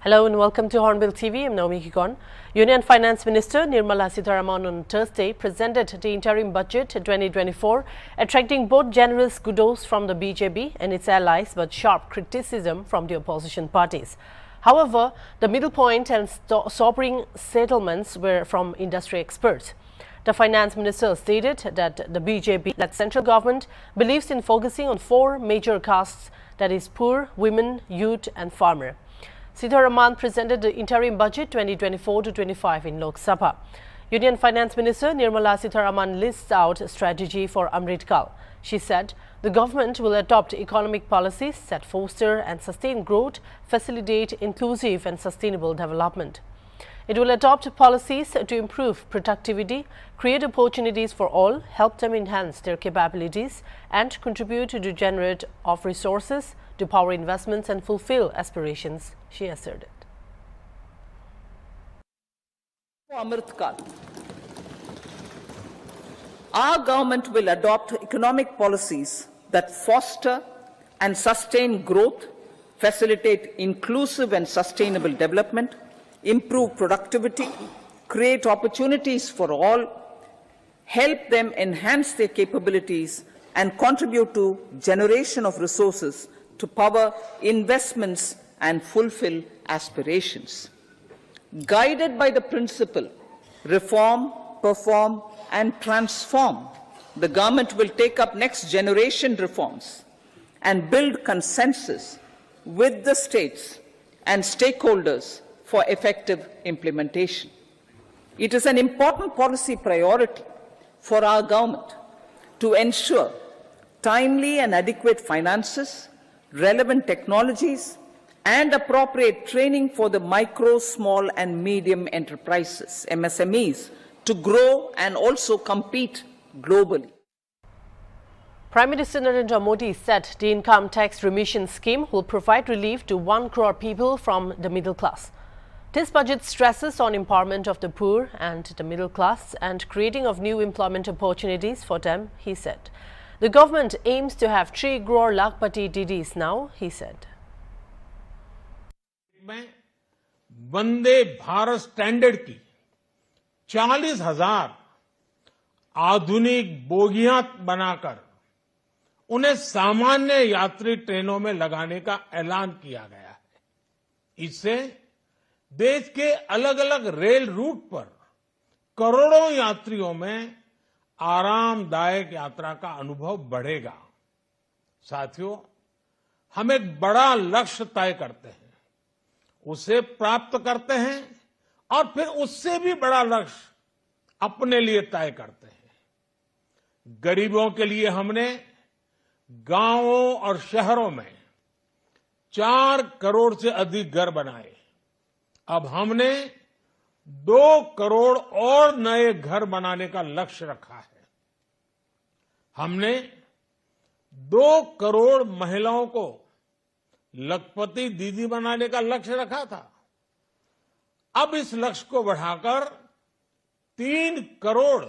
Hello and welcome to HornbillTV. I'm Naomi Kikon. Union Finance Minister Nirmala Sitharaman on Thursday presented the Interim Budget 2024, attracting both generous kudos from the BJP and its allies but sharp criticism from the opposition parties. However, the middle point and sobering settlements were from industry experts. The finance minister stated that the BJP, that central government, believes in focusing on four major castes, that is poor, women, youth and farmer. Sitharaman presented the Interim Budget 2024-25 in Lok Sabha. Union Finance Minister Nirmala Sitharaman lists out a strategy for Amrit Kal. She said the government will adopt economic policies that foster and sustain growth, facilitate inclusive and sustainable development. It will adopt policies to improve productivity, create opportunities for all, help them enhance their capabilities, and contribute to the generate of resources to power investments and fulfill aspirations, she asserted. Amrit Kal. Our government will adopt economic policies that foster and sustain growth, facilitate inclusive and sustainable development, improve productivity, create opportunities for all, help them enhance their capabilities, and contribute to generation of resources to power investments and fulfill aspirations. Guided by the principle, reform, perform, and transform, the government will take up next generation reforms and build consensus with the states and stakeholders for effective implementation. It is an important policy priority for our government to ensure timely and adequate finances, relevant technologies, and appropriate training for the micro, small, and medium enterprises, MSMEs, to grow and also compete globally. Prime Minister Narendra Modi said the income tax remission scheme will provide relief to 1 crore people from the middle class. This budget stresses on empowerment of the poor and the middle class and creating of new employment opportunities for them, he said. The government aims to have 3 crore Lakhpati DDs now, he said. Vande Bharat standard की 40,000 आधुनिक बोगियां बनाकर उन्हें सामान्य यात्री ट्रेनों में लगाने का ऐलान किया गया है। इससे देश के अलग अलग रेल रूट पर करोड़ों यात्रियों में आरामदायक यात्रा का अनुभव बढ़ेगा। साथियों, हम एक बड़ा लक्ष्य तय करते हैं, उसे प्राप्त करते हैं और फिर उससे भी बड़ा लक्ष्य अपने लिए तय करते हैं। गरीबों के लिए हमने गांवों और शहरों में 4 करोड़ से अधिक घर बनाए। अब हमने 2 करोड़ और नए घर बनाने का लक्ष्य रखा है। हमने 2 करोड़ महिलाओं को लखपति दीदी बनाने का लक्ष्य रखा था। अब इस लक्ष्य को बढ़ाकर 3 करोड़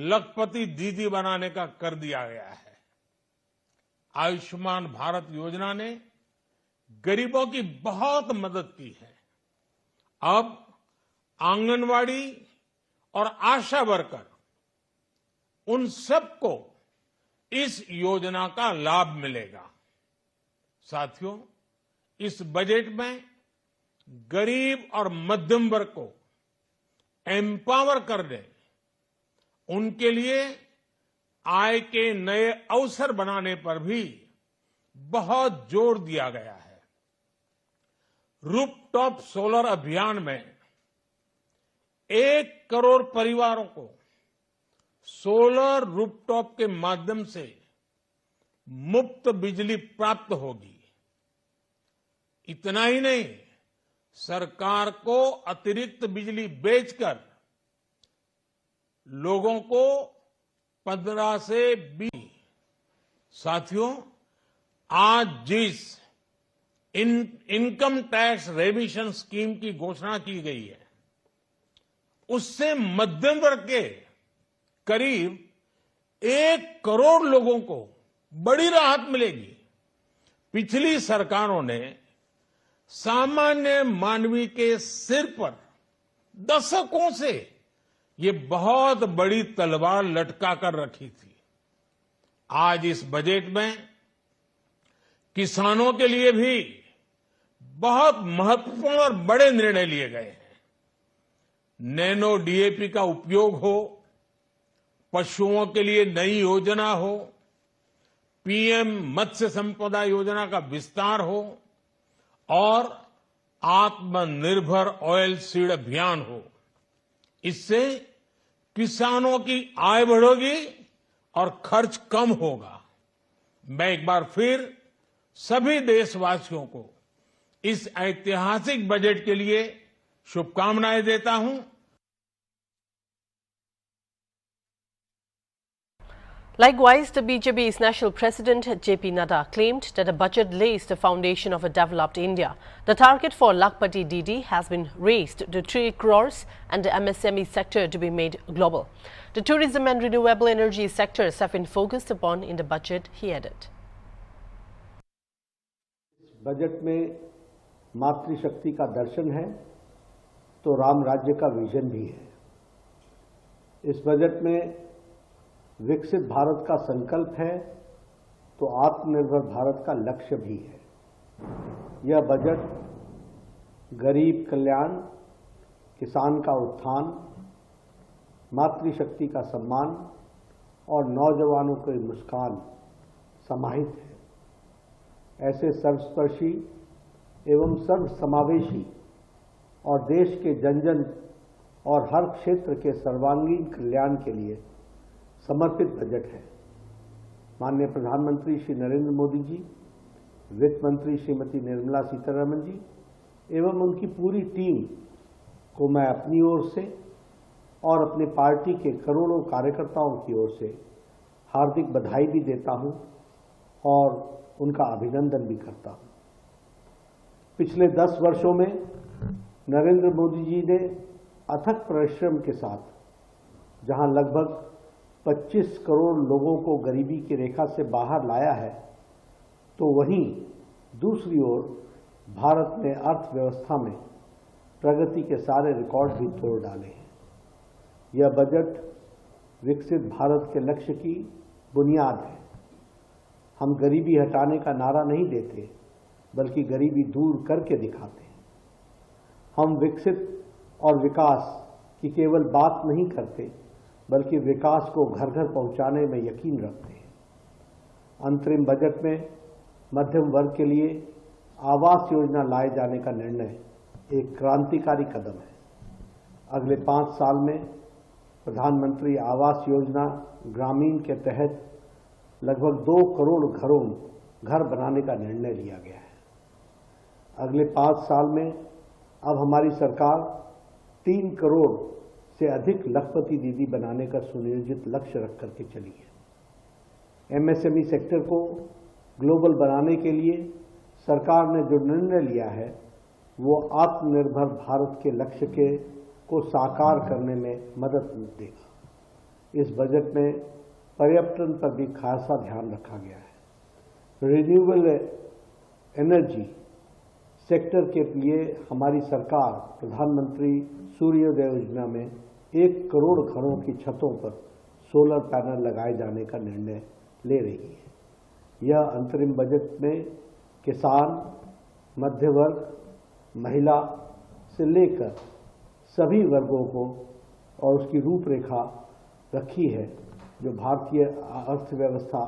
लखपति दीदी बनाने का कर दिया गया है। आयुष्मान भारत योजना ने गरीबों की बहुत मदद की है। अब आंगनवाड़ी और आशा वर्कर, उन सबको इस योजना का लाभ मिलेगा। साथियों, इस बजट में गरीब और मध्यम वर्ग को एम्पावर करने, उनके लिए आय के नए अवसर बनाने पर भी बहुत जोर दिया गया है। रूफटॉप सोलर अभियान में 1 करोड़ परिवारों को सोलर रूफटॉप के माध्यम से मुफ्त बिजली प्राप्त होगी। इतना ही नहीं, सरकार को अतिरिक्त बिजली बेचकर लोगों को 15 से 20। साथियों, आज जिस इनकम टैक्स रेमिशन स्कीम की घोषणा की गई है, उससे मध्यम वर्ग के करीब 1 करोड़ लोगों को बड़ी राहत मिलेगी। पिछली सरकारों ने सामान्य मानवी के सिर पर दशकों से ये बहुत बड़ी तलवार लटका कर रखी थी। आज इस बजट में किसानों के लिए भी बहुत महत्वपूर्ण और बड़े निर्णय लिए गए हैं। नैनो डीएपी का उपयोग हो, पशुओं के लिए नई योजना हो, पीएम मत्स्य संपदा योजना का विस्तार हो और आत्मनिर्भर ऑयल सीड अभियान हो। इससे किसानों की आय बढ़ेगी और खर्च कम होगा। मैं एक बार फिर सभी देशवासियों को इस ऐतिहासिक बजट के लिए शुभकामनाएं देता हूं। Likewise, the BJP's National President JP Nadda claimed that the budget lays the foundation of a developed India. The target for Lakhpati DD has been raised to 3 crores and the MSME sector to be made global. The tourism and renewable energy sectors have been focused upon in the budget, he added. Budget में मातृशक्ति का दर्शन है तो राम राज्य का vision भी है। इस बजट में विकसित भारत का संकल्प है तो आत्मनिर्भर भारत का लक्ष्य भी है। यह बजट गरीब कल्याण, किसान का उत्थान, मातृशक्ति का सम्मान और नौजवानों की मुस्कान समाहित है। ऐसे सर्वस्पर्शी एवं सर्वसमावेशी और देश के जन जन और हर क्षेत्र के सर्वांगीण कल्याण के लिए समर्पित बजट है। माननीय प्रधानमंत्री श्री नरेंद्र मोदी जी, वित्त मंत्री श्रीमती निर्मला सीतारमण जी एवं उनकी पूरी टीम को मैं अपनी ओर से और अपनी पार्टी के करोड़ों कार्यकर्ताओं की ओर से हार्दिक बधाई भी देता हूं और उनका अभिनंदन भी करता हूं। पिछले 10 वर्षों में नरेंद्र मोदी जी ने अथक परिश्रम के साथ जहां लगभग 25 करोड़ लोगों को गरीबी की रेखा से बाहर लाया है, तो वहीं दूसरी ओर भारत ने अर्थव्यवस्था में प्रगति के सारे रिकॉर्ड भी तोड़ डाले हैं। यह बजट विकसित भारत के लक्ष्य की बुनियाद है। हम गरीबी हटाने का नारा नहीं देते, बल्कि गरीबी दूर करके दिखाते हैं। हम विकसित और विकास की केवल बात नहीं करते, बल्कि विकास को घर घर पहुंचाने में यकीन रखते हैं। अंतरिम बजट में मध्यम वर्ग के लिए आवास योजना लाए जाने का निर्णय एक क्रांतिकारी कदम है। अगले 5 साल में प्रधानमंत्री आवास योजना ग्रामीण के तहत लगभग 2 करोड़ घर बनाने का निर्णय लिया गया है। अगले 5 साल में अब हमारी सरकार 3 करोड़ से अधिक लखपति दीदी बनाने का सुनियोजित लक्ष्य रख करके चली है। एमएसएमई सेक्टर को ग्लोबल बनाने के लिए सरकार ने जो निर्णय लिया है, वो आत्मनिर्भर भारत के लक्ष्य को साकार करने में मदद देगा। इस बजट में पर्यटन पर भी खासा ध्यान रखा गया है। रिन्यूएबल एनर्जी सेक्टर के लिए हमारी सरकार प्रधानमंत्री सूर्योदय योजना में 1 करोड़ घरों की छतों पर सोलर पैनल लगाए जाने का निर्णय ले रही है। यह अंतरिम बजट में किसान, मध्य वर्ग, महिला से लेकर सभी वर्गों को और उसकी रूपरेखा रखी है, जो भारतीय अर्थव्यवस्था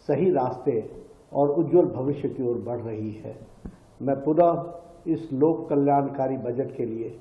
सही रास्ते और उज्जवल भविष्य की ओर बढ़ रही है। मैं पुनः इस लोक कल्याणकारी बजट के लिए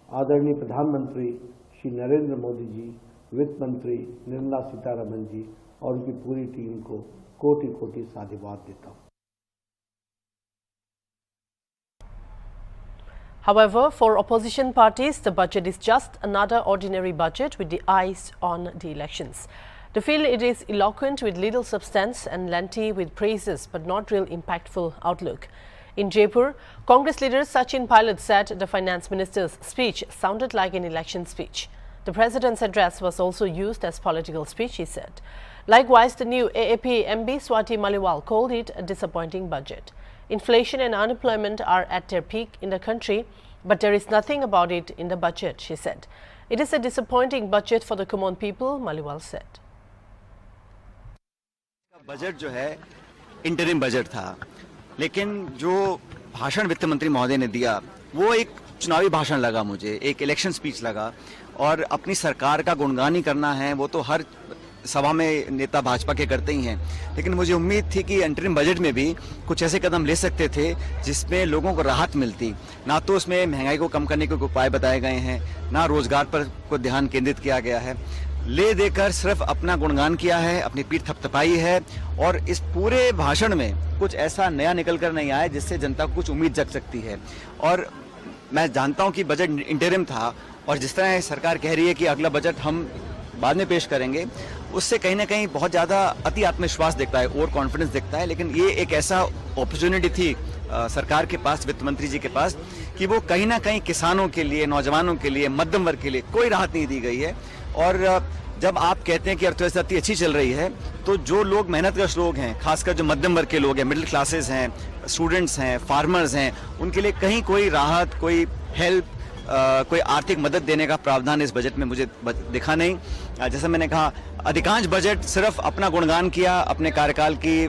आदरणीय प्रधानमंत्री श्री नरेंद्र मोदी जी, वित्त मंत्री निर्मला सीतारमण जी और उनकी पूरी टीम को कोटि कोटि साधुवाद देता हूं। However, for opposition parties, the budget is just another ordinary budget with the eyes on the elections. They feel it is eloquent with little substance and lengthy with praises but not real impactful outlook. In Jaipur, Congress leader Sachin Pilot said the finance minister's speech sounded like an election speech. The president's address was also used as political speech, he said. Likewise, the new AAP MB Swati Maliwal called it a disappointing budget. Inflation and unemployment are at their peak in the country, but there is nothing about it in the budget, she said. It is a disappointing budget for the common people, Maliwal said. Budget जो है interim budget था, लेकिन जो भाषण वित्त मंत्री महोदय ने दिया वो एक चुनावी भाषण लगा, मुझे एक इलेक्शन स्पीच लगा। और अपनी सरकार का गुणगान ही करना है वो तो हर सभा में नेता भाजपा के करते ही हैं, लेकिन मुझे उम्मीद थी कि इंटरिम बजट में भी कुछ ऐसे कदम ले सकते थे जिसमें लोगों को राहत मिलती। ना तो उसमें महंगाई को कम करने के उपाय बताए गए हैं, ना रोजगार पर को ध्यान केंद्रित किया गया है। ले देकर सिर्फ अपना गुणगान किया है, अपनी पीठ थपथपाई है, और इस पूरे भाषण में कुछ ऐसा नया निकल कर नहीं आया जिससे जनता को कुछ उम्मीद जग सकती है। और मैं जानता हूं कि बजट इंटरिम था, और जिस तरह सरकार कह रही है कि अगला बजट हम बाद में पेश करेंगे, उससे कहीं ना कहीं बहुत ज्यादा अति आत्मविश्वास दिखता है, ओवर कॉन्फिडेंस दिखता है। लेकिन ये एक ऐसा अपॉर्चुनिटी थी सरकार के पास, वित्त मंत्री जी के पास, कि वो कहीं ना कहीं किसानों के लिए, नौजवानों के लिए, मध्यम वर्ग के लिए कोई राहत नहीं दी गई है। और जब आप कहते हैं कि अर्थव्यवस्था इतनी अच्छी चल रही है, तो जो लोग मेहनतकश लोग हैं, खासकर जो मध्यम वर्ग के लोग हैं, मिडिल क्लासेस हैं, स्टूडेंट्स हैं, फार्मर्स हैं, उनके लिए कहीं कोई राहत, कोई हेल्प, कोई आर्थिक मदद देने का प्रावधान इस बजट में मुझे दिखा नहीं। जैसा मैंने कहा, अधिकांश बजट सिर्फ अपना गुणगान किया, अपने कार्यकाल की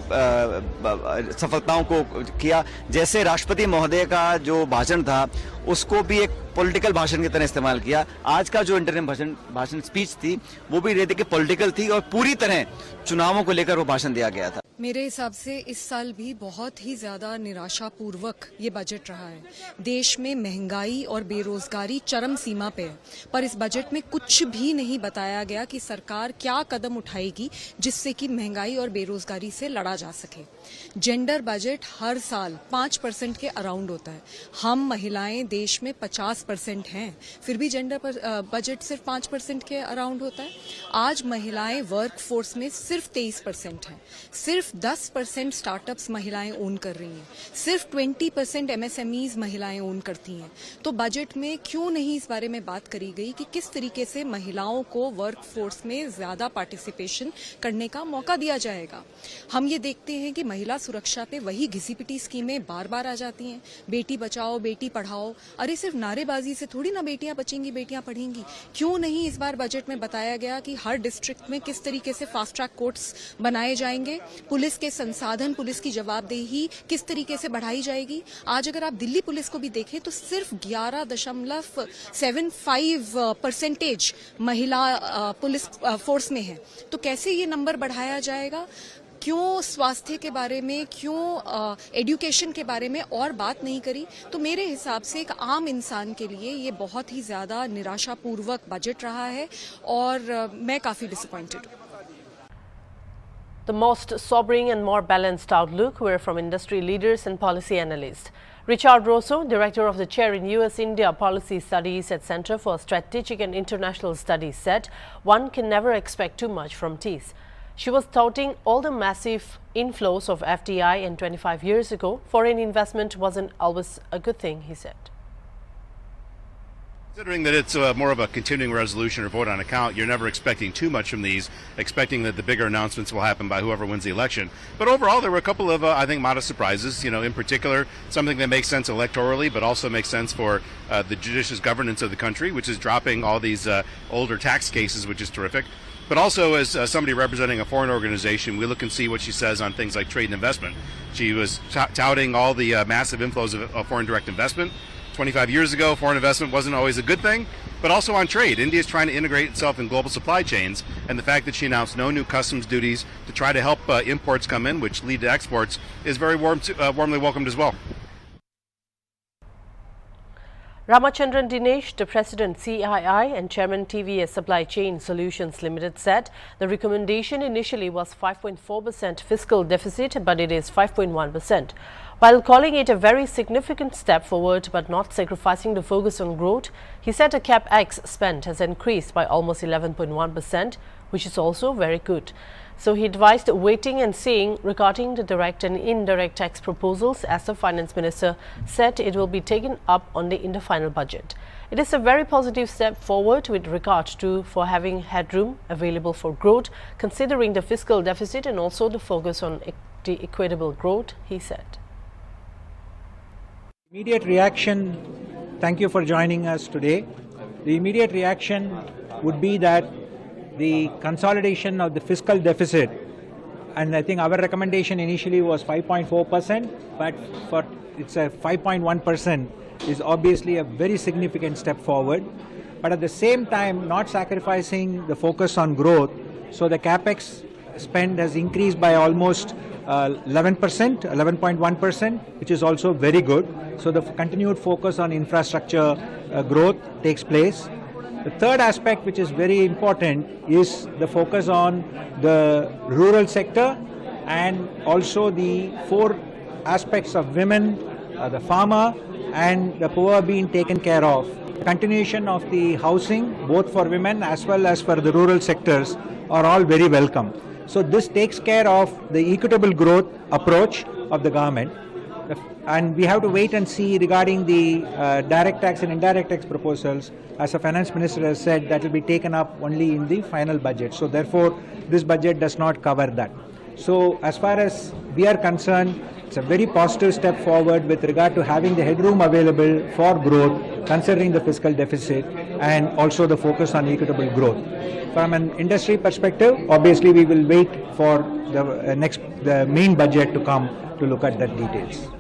सफलताओं को किया। जैसे राष्ट्रपति महोदय का जो भाषण था उसको भी एक पॉलिटिकल भाषण की तरह इस्तेमाल किया। आज का जो इंटरिम भाषण स्पीच थी वो भी देखिए पॉलिटिकल थी, और पूरी तरह चुनावों को लेकर वो भाषण दिया गया था। मेरे हिसाब से इस साल भी बहुत ही ज्यादा निराशापूर्वक ये बजट रहा है। देश में महंगाई और बेरोजगारी चरम सीमा पे है, पर इस बजट में कुछ भी नहीं बताया गया कि सरकार क्या कदम उठाएगी जिससे कि महंगाई और बेरोजगारी से लड़ा जा सके। जेंडर बजट हर साल 5% के अराउंड होता है। हम महिलाएं देश में 50% हैं, फिर भी जेंडर बजट सिर्फ 5% के अराउंड होता है। आज महिलाएं वर्क फोर्स में सिर्फ 23% हैं, सिर्फ 10% स्टार्टअप्स महिलाएं ओन कर रही हैं, सिर्फ 20% MSMEs महिलाएं ओन करती हैं। तो बजट में क्यों नहीं इस बारे में बात करी गई कि किस तरीके से महिलाओं को वर्क फोर्स में ज्यादा पार्टिसिपेशन करने का मौका दिया जाएगा। हम ये देखते हैं कि महिला सुरक्षा पे वही घिसी-पिटी स्कीमें बार बार आ जाती हैं, बेटी बचाओ बेटी पढ़ाओ। अरे सिर्फ नारेबाजी से थोड़ी ना बेटियां बचेंगी, बेटियां पढ़ेंगी। क्यों नहीं इस बार बजट में बताया गया कि हर डिस्ट्रिक्ट में किस तरीके से फास्ट ट्रैक कोर्ट्स बनाए जाएंगे, पुलिस के संसाधन, पुलिस की जवाबदेही किस तरीके से बढ़ाई जाएगी। आज अगर आप दिल्ली पुलिस को भी देखें तो सिर्फ 11.75% महिला पुलिस फोर्स में है। तो कैसे ये नंबर बढ़ाया जाएगा? क्यों स्वास्थ्य के बारे में, क्यों एजुकेशन के बारे में और बात नहीं करी? तो मेरे हिसाब से एक आम इंसान के लिए ये बहुत ही ज्यादा निराशापूर्वक बजट रहा है, और मैं काफी डिसअपॉइंटेड हूँ। The most sobering and more balanced outlook were from industry leaders and policy analysts. Richard Rosso, director of the chair in US-India Policy Studies at Center for Strategic and International Studies, said one can never expect too much from TIS. She was touting all the massive inflows of FDI, and 25 years ago, foreign investment wasn't always a good thing, he said. Considering that it's more of a continuing resolution or vote on account, you're never expecting too much from these, expecting that the bigger announcements will happen by whoever wins the election. But overall, there were a couple of, I think, modest surprises. You know, in particular, something that makes sense electorally, but also makes sense for the judicious governance of the country, which is dropping all these older tax cases, which is terrific. But also, as somebody representing a foreign organization, we look and see what she says on things like trade and investment. She was touting all the massive inflows of foreign direct investment. 25 years ago, foreign investment wasn't always a good thing, but also on trade. India is trying to integrate itself in global supply chains, and the fact that she announced no new customs duties to try to help imports come in, which lead to exports, is very warmly welcomed as well. Ramachandran Dinesh, the president CII and chairman TVS Supply Chain Solutions Limited, said the recommendation initially was 5.4% fiscal deficit, but it is 5.1%. While calling it a very significant step forward but not sacrificing the focus on growth, he said the CapEx spent has increased by almost 11.1%, which is also very good. So he advised waiting and seeing regarding the direct and indirect tax proposals, as the finance minister said it will be taken up only in the final budget. It is a very positive step forward with regard to for having headroom available for growth, considering the fiscal deficit and also the focus on the equitable growth, he said. Immediate reaction, thank you for joining us today. The immediate reaction would be that the consolidation of the fiscal deficit, and I think our recommendation initially was 5.4%, but it's a 5.1% is obviously a very significant step forward. But at the same time, not sacrificing the focus on growth, so the capex spend has increased by almost 11.1%, which is also very good. So the continued focus on infrastructure growth takes place. The third aspect, which is very important, is the focus on the rural sector and also the 4 aspects of women, the farmer and the poor being taken care of. Continuation of the housing, both for women as well as for the rural sectors, are all very welcome. So this takes care of the equitable growth approach of the government. And we have to wait and see regarding the direct tax and indirect tax proposals. As the finance minister has said, that will be taken up only in the final budget. So therefore, this budget does not cover that. So as far as we are concerned, it's a very positive step forward with regard to having the headroom available for growth, considering the fiscal deficit and also the focus on equitable growth. From an industry perspective, obviously we will wait for the main budget to come to look at the details.